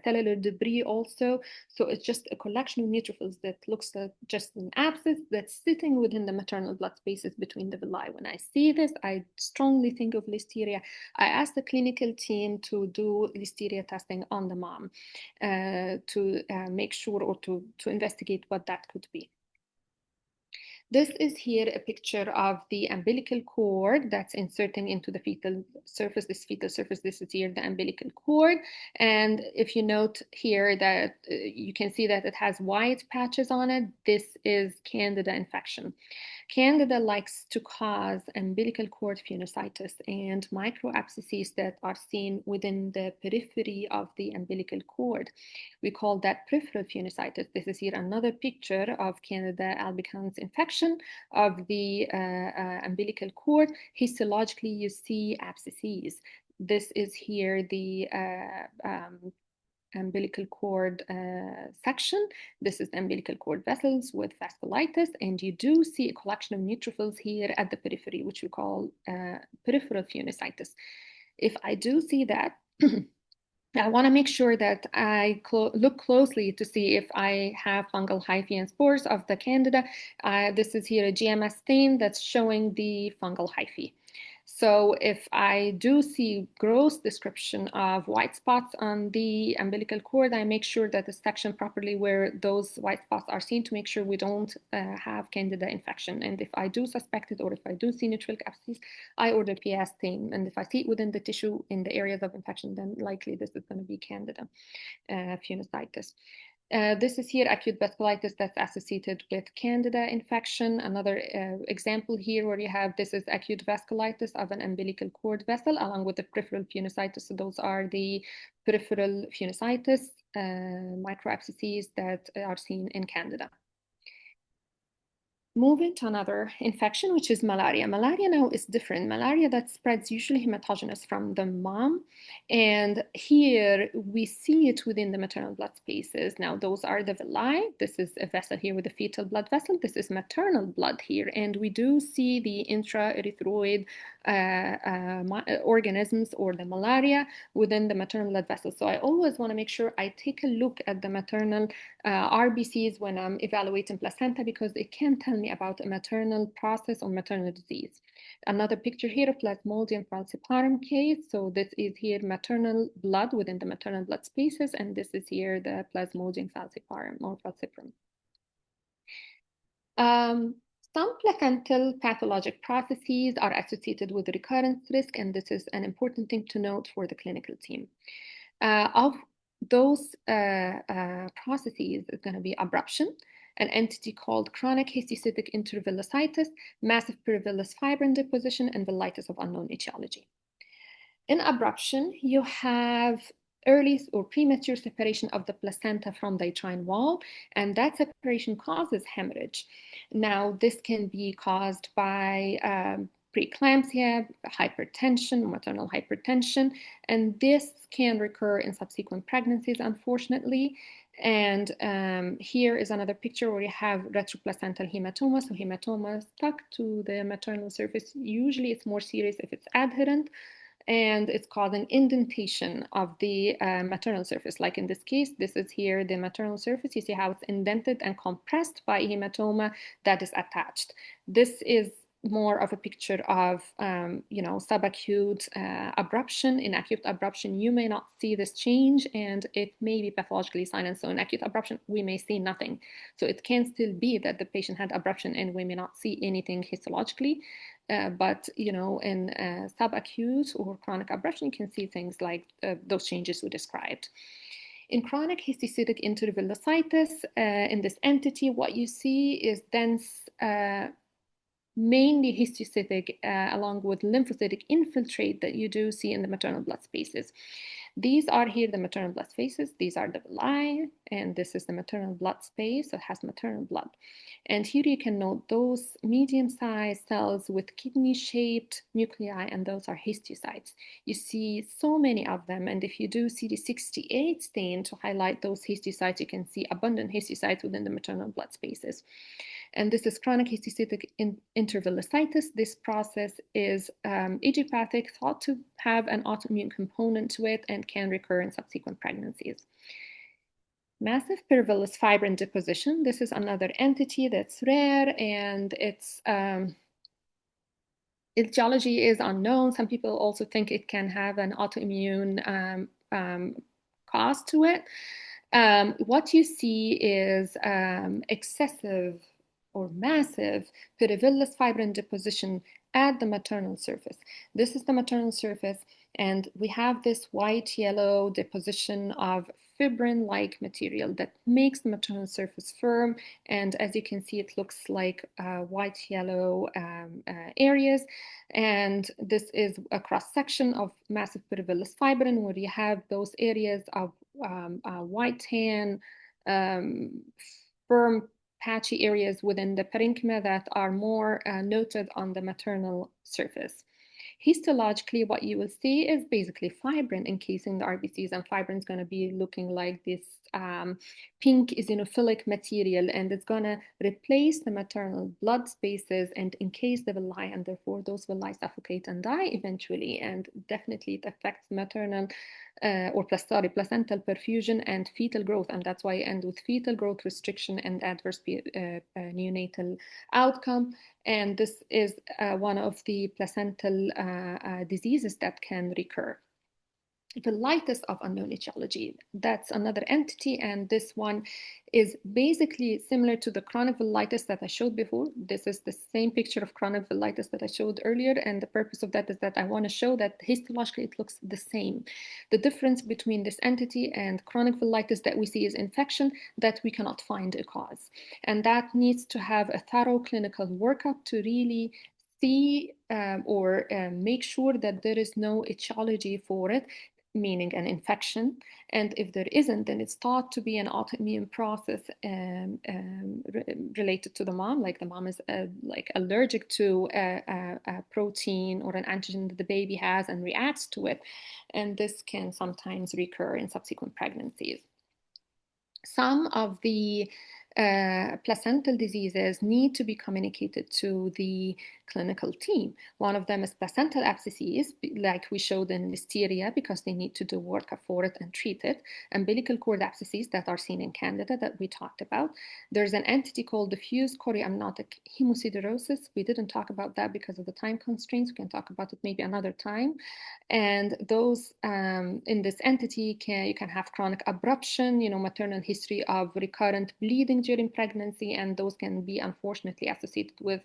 cellular debris also. So it's just a collection of neutrophils that looks like just an abscess that's sitting within the maternal blood spaces between the villi. When I see this, I strongly think of Listeria. I asked the clinical team to do Listeria testing on the mom to make sure, or to investigate what that could be. This is here a picture of the umbilical cord that's inserting into the fetal surface. This fetal surface, this is here the umbilical cord. And if you note here that you can see that it has white patches on it, this is Candida infection. Candida likes to cause umbilical cord phenocitis and microabscesses that are seen within the periphery of the umbilical cord. We call that peripheral phenocitis. This is here another picture of Candida albicans infection of the umbilical cord. Histologically, you see abscesses. This is here the umbilical cord section. This is the umbilical cord vessels with vasculitis, and you do see a collection of neutrophils here at the periphery, which we call peripheral phenocitis. If I do see that, I want to make sure that I look closely to see if I have fungal hyphae and spores of the Candida. This is here a GMS stain that's showing the fungal hyphae. So if I do see gross description of white spots on the umbilical cord, I make sure that it's sectioned properly where those white spots are seen to make sure we don't have Candida infection. And if I do suspect it, or if I do see neutrophilic abscess, I order PS stain. And if I see it within the tissue in the areas of infection, then likely this is going to be Candida pneumonitis. This is here acute vasculitis that's associated with Candida infection. Another example here where you have this is acute vasculitis of an umbilical cord vessel along with the peripheral pneumonitis. So those are the peripheral pneumonitis microabscesses that are seen in Candida. Moving to another infection, which is malaria. Malaria now is different. Malaria that spreads usually hematogenous from the mom. And here we see it within the maternal blood spaces. Now, those are the villi. This is a vessel here with a fetal blood vessel. This is maternal blood here. And we do see the intra-erythroid organisms or the malaria within the maternal blood vessel. So I always want to make sure I take a look at the maternal RBCs when I'm evaluating placenta because it can tell me about a maternal process or maternal disease. Another picture here of Plasmodium falciparum case. So this is here maternal blood within the maternal blood spaces, and this is here the Plasmodium falciparum or falciparum. Some placental pathologic processes are associated with recurrence risk, and this is an important thing to note for the clinical team. Of those processes is going to be abruption, an entity called chronic histiocytic intervillositis, massive perivillous fibrin deposition, and villitis of unknown etiology. In abruption, you have early or premature separation of the placenta from the uterine wall, and that separation causes hemorrhage. Now, this can be caused by preeclampsia, hypertension, maternal hypertension, and this can recur in subsequent pregnancies, unfortunately. And here is another picture where you have retroplacental hematoma. So hematoma stuck to the maternal surface. Usually it's more serious if it's adherent, and it's causing indentation of the maternal surface. Like in this case, this is here the maternal surface. You see how it's indented and compressed by a hematoma that is attached. This is more of a picture of, subacute abruption. In acute abruption, you may not see this change, and it may be pathologically silent. So in acute abruption, we may see nothing. So it can still be that the patient had abruption, and we may not see anything histologically. But in subacute or chronic abruption, you can see things like those changes we described. In chronic histiocytic intervillositis, in this entity, what you see is dense, mainly histiocytic, along with lymphocytic infiltrate that you do see in the maternal blood spaces. These are here the maternal blood spaces. These are the villi, and this is the maternal blood space. So it has maternal blood. And here you can note those medium-sized cells with kidney-shaped nuclei, and those are histiocytes. You see so many of them, and if you do CD68 stain to highlight those histiocytes, you can see abundant histiocytes within the maternal blood spaces. And this is chronic histiocytic intervillositis. This process is idiopathic, thought to have an autoimmune component to it, and can recur in subsequent pregnancies. Massive perivillous fibrin deposition. This is another entity that's rare, and its etiology is unknown. Some people also think it can have an autoimmune cause to it. What you see is excessive or massive perivillous fibrin deposition at the maternal surface. This is the maternal surface, and we have this white-yellow deposition of fibrin-like material that makes the maternal surface firm, and as you can see, it looks like white-yellow areas, and this is a cross-section of massive perivillous fibrin where you have those areas of white tan, firm patchy areas within the parenchyma that are more noted on the maternal surface. Histologically, what you will see is basically fibrin encasing the RBCs, and fibrin is going to be looking like this pink eosinophilic material, and it's going to replace the maternal blood spaces and encase the villi, and therefore those villi suffocate and die eventually. And definitely it affects maternal placental perfusion and fetal growth, and that's why I end with fetal growth restriction and adverse neonatal outcome. And this is one of the placental diseases that can recur. Villitis of unknown etiology, that's another entity, and this one is basically similar to the chronic villitis that I showed before. This is the same picture of chronic villitis that I showed earlier, and the purpose of that is that I want to show that histologically it looks the same. The difference between this entity and chronic villitis that we see is infection that we cannot find a cause, and that needs to have a thorough clinical workup to really see or make sure that there is no etiology for it, meaning an infection. And if there isn't, then it's thought to be an autoimmune process related to the mom, like the mom is like allergic to a protein or an antigen that the baby has and reacts to it. And this can sometimes recur in subsequent pregnancies. Some of the placental diseases need to be communicated to the clinical team. One of them is placental abscesses, like we showed in listeria, because they need to do work for it and treat it. Umbilical cord abscesses that are seen in Candida that we talked about. There's an entity called diffuse chorioamniotic hemosiderosis. We didn't talk about that because of the time constraints. We can talk about it maybe another time. And those in this entity you can have chronic abruption, maternal history of recurrent bleeding during pregnancy, and those can be unfortunately associated with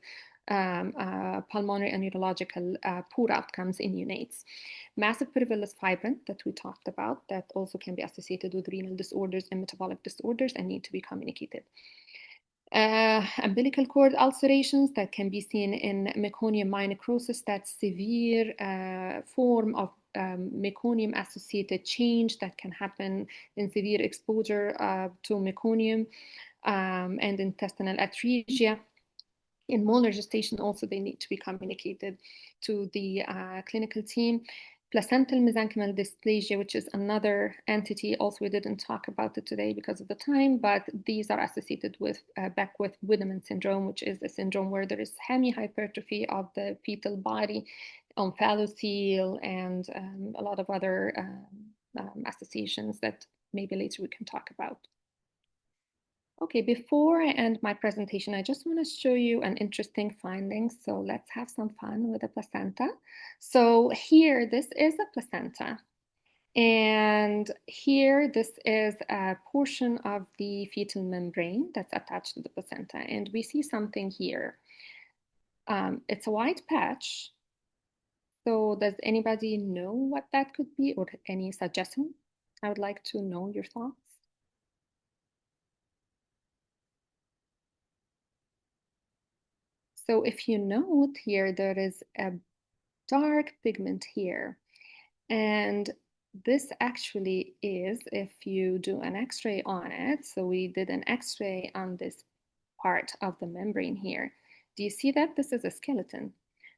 pulmonary and neurological poor outcomes in neonates. Massive perivillous fibrin that we talked about, that also can be associated with renal disorders and metabolic disorders and need to be communicated. Umbilical cord ulcerations that can be seen in meconium myonecrosis, that's severe form of meconium associated change that can happen in severe exposure to meconium, and intestinal atresia. In molar gestation also, they need to be communicated to the clinical team. Placental mesenchymal dysplasia, which is another entity. Also, we didn't talk about it today because of the time, but these are associated with Beckwith-Wiedemann syndrome, which is a syndrome where there is hemihypertrophy of the fetal body, omphalocele, and a lot of other associations that maybe later we can talk about. Okay, before I end my presentation, I just want to show you an interesting finding. So let's have some fun with the placenta. So here, this is a placenta. And here, this is a portion of the fetal membrane that's attached to the placenta. And we see something here. It's a white patch. So does anybody know what that could be, or any suggestion? I would like to know your thoughts. So if you note here, there is a dark pigment here. And this actually is, if you do an X-ray on it, so we did an X-ray on this part of the membrane here. Do you see that? This is a skeleton.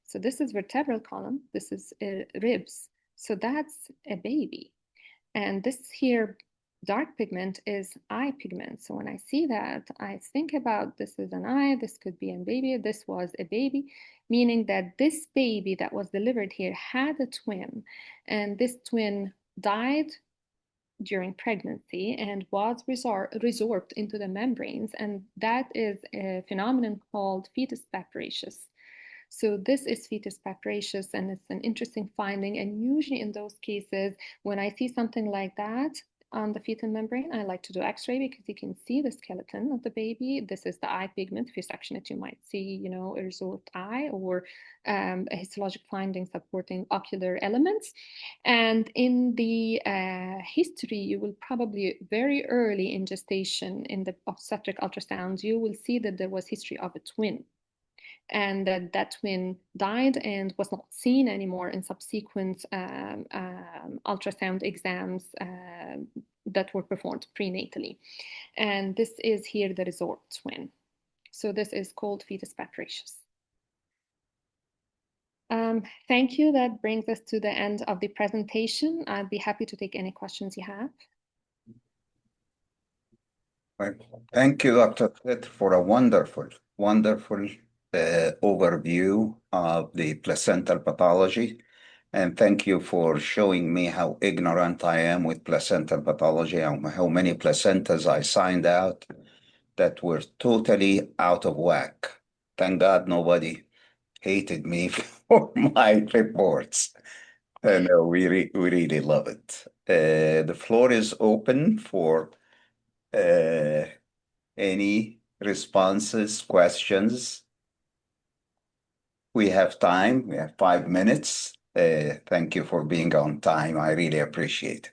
So this is vertebral column, this is ribs. So that's a baby. And this here dark pigment is eye pigment. So when I see that, I think about this is an eye, this could be a baby, this was a baby, meaning that this baby that was delivered here had a twin, and this twin died during pregnancy and was resorbed into the membranes, and that is a phenomenon called fetus papillaceous. So this is fetus papillaceous, and it's an interesting finding. And usually in those cases, when I see something like that on the fetal membrane, I like to do X-ray because you can see the skeleton of the baby. This is the eye pigment. If you section it, you might see, a resorbed eye or a histologic finding supporting ocular elements. And in the history, you will probably very early in gestation, in the obstetric ultrasounds, you will see that there was history of a twin, and that twin died and was not seen anymore in subsequent ultrasound exams that were performed prenatally. And this is here the resorbed twin. So this is called fetus papillaceous. Thank you. That brings us to the end of the presentation. I'd be happy to take any questions you have. Well, thank you, Dr. Khedr, for a wonderful, wonderful overview of the placental pathology. And thank you for showing me how ignorant I am with placental pathology, how many placentas I signed out that were totally out of whack. Thank God nobody hated me for my reports. No, we really love it. The floor is open for uh, any responses, questions. We have time. We have 5 minutes. Thank you for being on time. I really appreciate it.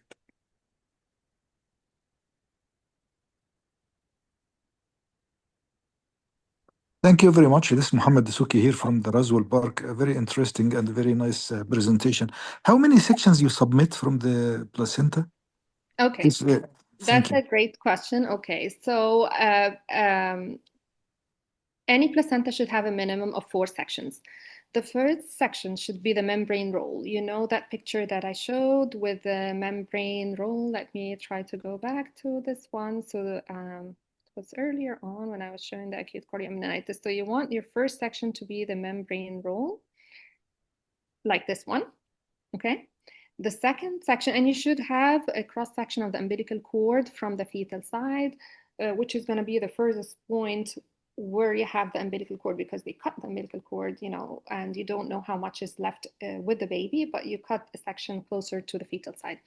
Thank you very much. This is Mohammed Dasuki here from the Roswell Park. A very interesting and very nice presentation. How many sections you submit from the placenta? Okay, Please, thank that's you. a great question. Okay, so any placenta should have a minimum of 4 sections. The first section should be the membrane roll. You know that picture that I showed with the membrane roll? Let me try to go back to this one. So it was earlier on when I was showing the acute chorioamnionitis. So you want your first section to be the membrane roll, like this one, okay? The second section, and you should have a cross section of the umbilical cord from the fetal side, which is going to be the furthest point where you have the umbilical cord, because they cut the umbilical cord, you know, and you don't know how much is left with the baby, but you cut a section closer to the fetal side.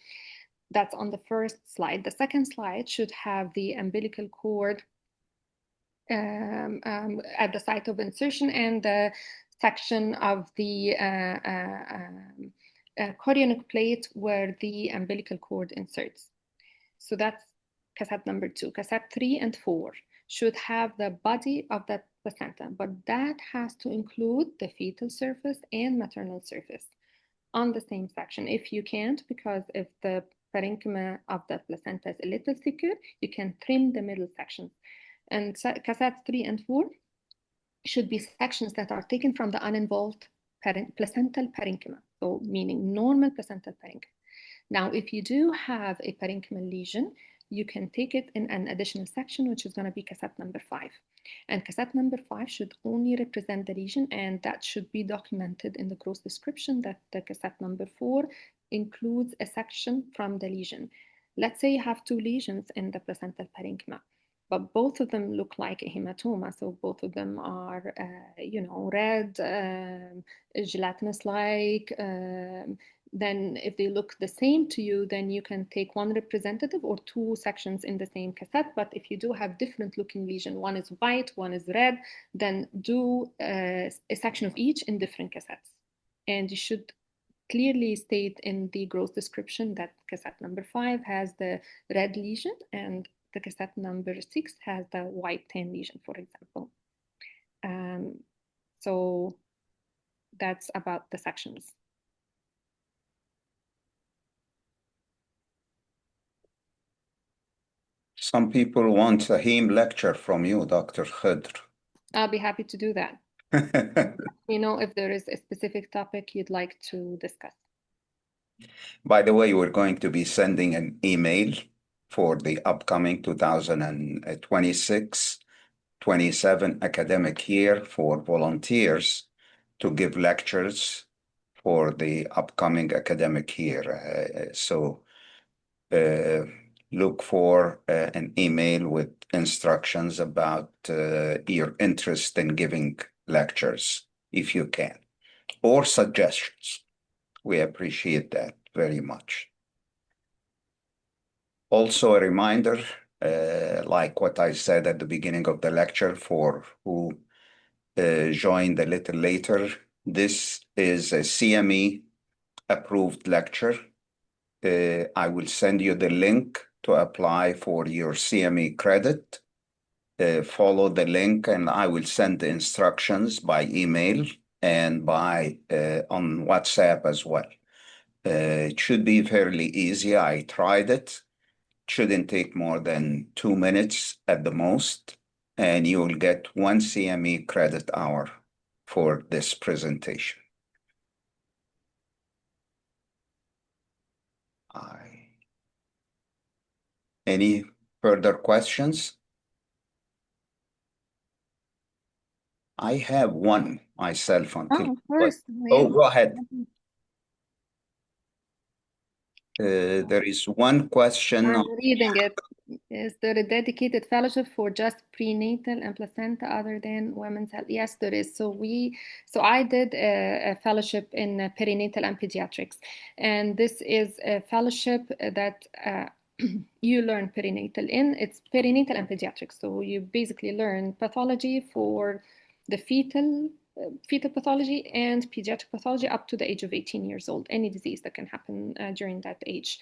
That's on the first slide. The second slide should have the umbilical cord at the site of insertion and the section of the chorionic plate where the umbilical cord inserts. So that's cassette number 2. Cassette 3 and 4 should have the body of the placenta, but that has to include the fetal surface and maternal surface on the same section. If you can't, because if the parenchyma of the placenta is a little thicker, you can trim the middle section. And cassette 3 and 4 should be sections that are taken from the uninvolved placental parenchyma, so meaning normal placental parenchyma. Now, if you do have a parenchymal lesion, you can take it in an additional section, which is going to be cassette number 5. And cassette number 5 should only represent the lesion, and that should be documented in the gross description that the cassette number 4 includes a section from the lesion. Let's say you have 2 lesions in the placental parenchyma, but both of them look like a hematoma. So both of them are, red, gelatinous-like. Then if they look the same to you, then you can take one representative or 2 sections in the same cassette. But if you do have different looking lesion, one is white, one is red, then do a section of each in different cassettes. And you should clearly state in the gross description that cassette number 5 has the red lesion and the cassette number 6 has the white tan lesion, for example. So that's about the sections. Some people want a heme lecture from you, Dr. Khedr. I'll be happy to do that. You know, if there is a specific topic you'd like to discuss. By the way, we're going to be sending an email for the upcoming 2026-27 academic year for volunteers to give lectures for the upcoming academic year. So look for an email with instructions about your interest in giving lectures, if you can, or suggestions. We appreciate that very much. Also, a reminder, like what I said at the beginning of the lecture, for who joined a little later, this is a CME approved lecture. I will send you the link to apply for your CME credit. Follow the link and I will send the instructions by email and by on WhatsApp as well. It should be fairly easy. I tried it. Shouldn't take more than 2 minutes at the most, and you will get 1 CME credit hour for this presentation. Any further questions? I have one myself on Oh, of clinic, but course. oh, Yeah. go ahead. There is one question. I'm reading it. Is there a dedicated fellowship for just prenatal and placenta other than women's health? Yes, there is. So I did a fellowship in perinatal and pediatrics, and this is a fellowship that you learn perinatal in. It's perinatal and pediatrics. So you basically learn pathology for the fetal pathology and pediatric pathology up to the age of 18 years old, any disease that can happen during that age.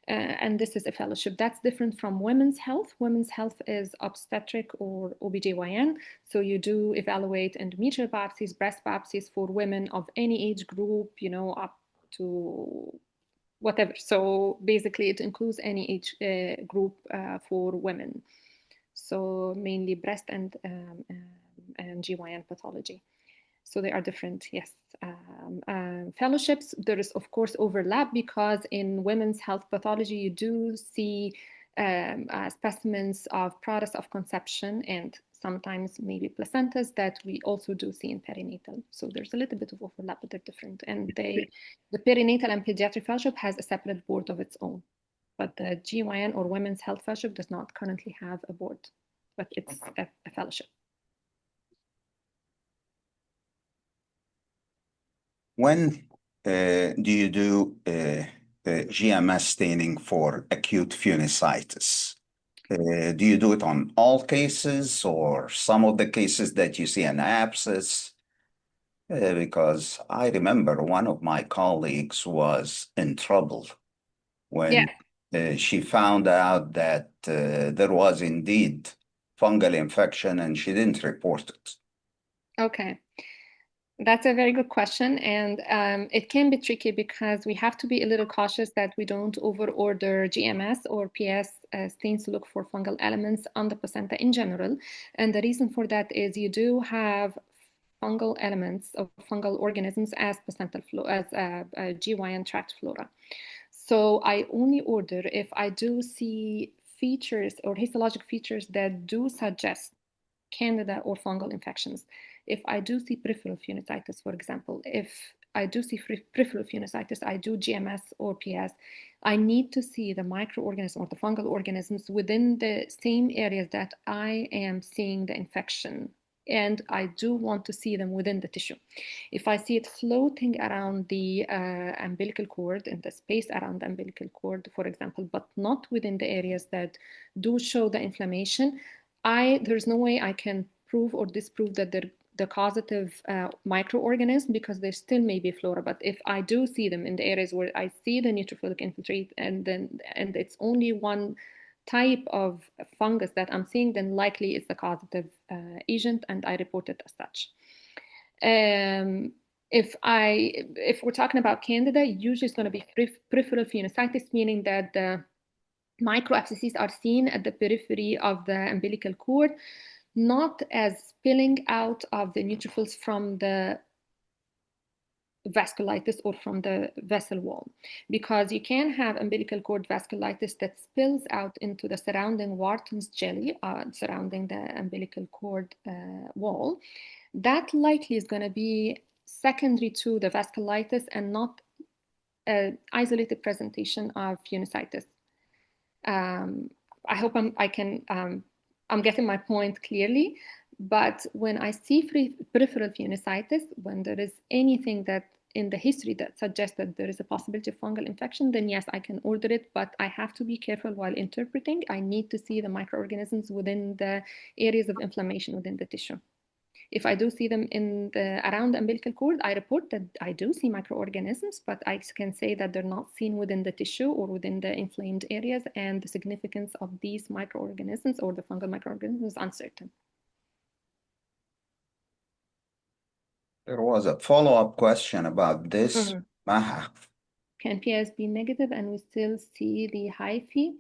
And this is a fellowship that's different from women's health. Women's health is obstetric or OBGYN. So you do evaluate endometrial biopsies, breast biopsies for women of any age group, up to whatever. So basically, it includes any age group for women. So mainly breast and GYN pathology. So they are different, yes. Fellowships, there is of course overlap because in women's health pathology, you do see specimens of products of conception and sometimes maybe placentas that we also do see in perinatal. So there's a little bit of overlap, but they're different. And the perinatal and pediatric fellowship has a separate board of its own. But the GYN or Women's Health Fellowship does not currently have a board, but it's a fellowship. When do you do GMS staining for acute phenocitis? Do you do it on all cases or some of the cases that you see an abscess? Because I remember one of my colleagues was in trouble when she found out that there was indeed fungal infection and she didn't report it. Okay. That's a very good question. And it can be tricky because we have to be a little cautious that we don't overorder GMS or PS stains to look for fungal elements on the placenta in general. And the reason for that is you do have fungal elements of fungal organisms as placental flora, as GYN tract flora. So I only order if I do see features or histologic features that do suggest Candida or fungal infections. If I do see peripheral phenocitis, for example, if I do see peripheral phenocitis, I do GMS or PS, I need to see the microorganism or the fungal organisms within the same areas that I am seeing the infection. And I do want to see them within the tissue. If I see it floating around the umbilical cord, in the space around the umbilical cord, for example, but not within the areas that do show the inflammation, there's no way I can prove or disprove that they're the causative microorganism because there still may be flora. But if I do see them in the areas where I see the neutrophilic infiltrate and it's only one type of fungus that I'm seeing, then likely it's the causative agent and I report it as such. If we're talking about Candida, usually it's going to be peripheral phenocitis, meaning that the microabscesses are seen at the periphery of the umbilical cord, not as spilling out of the neutrophils from the vasculitis or from the vessel wall, because you can have umbilical cord vasculitis that spills out into the surrounding Wharton's jelly surrounding the umbilical cord wall. That likely is going to be secondary to the vasculitis and not an isolated presentation of phenocitis. I hope I'm getting my point clearly. But when I see peripheral phenocitis, when there is anything that in the history that suggests that there is a possibility of fungal infection, then yes, I can order it, but I have to be careful while interpreting. I need to see the microorganisms within the areas of inflammation within the tissue. If I do see them around the umbilical cord, I report that I do see microorganisms, but I can say that they're not seen within the tissue or within the inflamed areas, and the significance of these microorganisms or the fungal microorganisms is uncertain. There was a follow-up question about this. Maha. Can PS be negative and we still see the hyphae?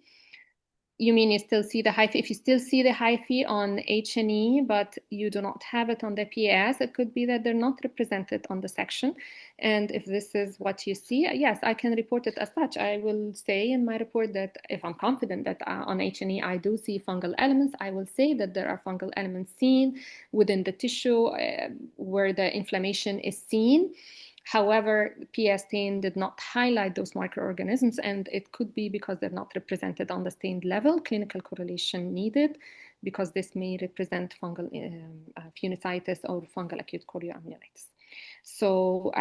You mean you still see the hyphae? If you still see the hyphae on H&E, but you do not have it on the PAS, it could be that they're not represented on the section. And if this is what you see, yes, I can report it as such. I will say in my report that if I'm confident that on H&E I do see fungal elements, I will say that there are fungal elements seen within the tissue where the inflammation is seen. However, PS stain did not highlight those microorganisms, and it could be because they're not represented on the stained level. Clinical correlation needed, because this may represent fungal pneumonitis or fungal acute chorioamnionitis. So,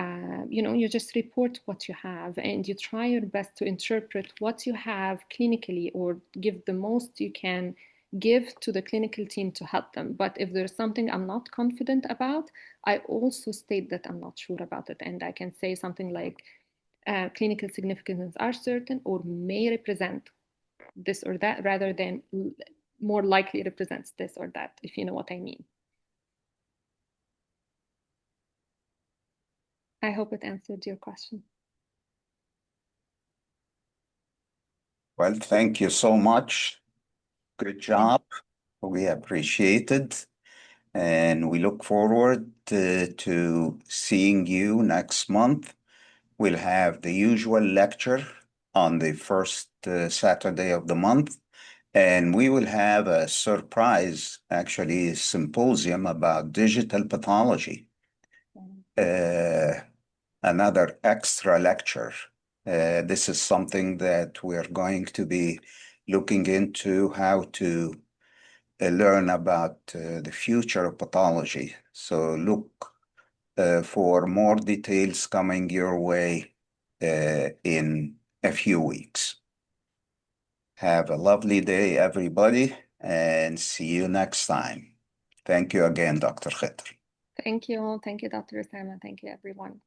you just report what you have, and you try your best to interpret what you have clinically, or give the most you can give to the clinical team to help them. But if there's something I'm not confident about, I also state that I'm not sure about it. And I can say something like clinical significance are certain or may represent this or that, rather than more likely represents this or that, if you know what I mean. I hope it answered your question. Well, thank you so much. Good job. We appreciate it. And we look forward to seeing you next month. We'll have the usual lecture on the first Saturday of the month. And we will have a surprise, actually, symposium about digital pathology. Another extra lecture. This is something that we're going to be looking into, how to learn about the future of pathology. So look for more details coming your way in a few weeks. Have a lovely day, everybody, and see you next time. Thank you again, Dr. Khedr. Thank you. Thank you, Dr. Osama. Thank you, everyone.